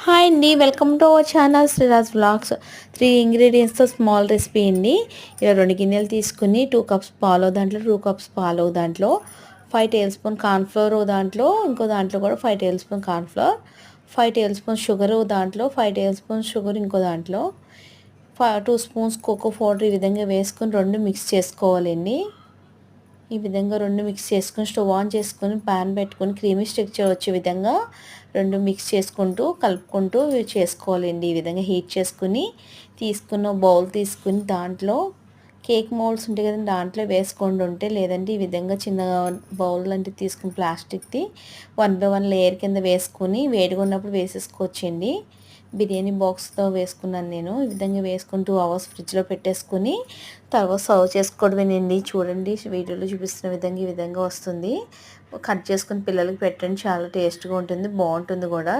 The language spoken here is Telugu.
హాయ్ అండి, welcome to our channel Sriraj vlogs. 3 ఇంగ్రీడియంట్స్తో స్మాల్ రెసిపీ అండి. ఇలా 2 గిన్నెలు తీసుకుని 2 కప్స్ పాలు, దాంట్లో 2 కప్స్ పాలు, దాంట్లో 5 టేబుల్ స్పూన్ కార్న్ఫ్లోర్, దాంట్లో ఇంకో దాంట్లో కూడా 5 table spoon cornflour, 5 table spoon sugar, దాంట్లో 5 టేబుల్ స్పూన్ షుగర్, ఇంకో దాంట్లో 2 స్పూన్స్ కోకో పౌడర్ ఈ విధంగా వేసుకొని 2 మిక్స్ చేసుకోవాలండి. ఈ విధంగా 2 మిక్స్ చేసుకొని స్టవ్ ఆన్ చేసుకొని పాన్ పెట్టుకొని క్రీమీ స్ట్రక్చర్ వచ్చే విధంగా 2 మిక్స్ చేసుకుంటూ కలుపుకుంటూ చేసుకోవాలండి. ఈ విధంగా హీట్ చేసుకుని తీసుకున్న బౌల్ తీసుకుని దాంట్లో కేక్ మౌల్డ్స్ ఉంటాయి కదండి, దాంట్లో వేసుకోండి ఉంటే, లేదంటే ఈ విధంగా చిన్న బౌల్ లాంటివి తీసుకుని ప్లాస్టిక్ది 1 బై 1 లేయర్ కింద వేసుకొని వేడిగా ఉన్నప్పుడు వేసేసుకోవచ్చండి. బిర్యానీ బాక్స్తో వేసుకున్నాను నేను. ఈ విధంగా వేసుకుని 2 అవర్స్ ఫ్రిడ్జ్లో పెట్టేసుకుని తర్వాత సర్వ్ చేసుకోవడమేనండి. చూడండి, వీడియోలో చూపిస్తున్న విధంగా ఈ విధంగా వస్తుంది. కట్ చేసుకుని పిల్లలకి పెట్టండి, చాలా టేస్ట్గా ఉంటుంది, బాగుంటుంది కూడా.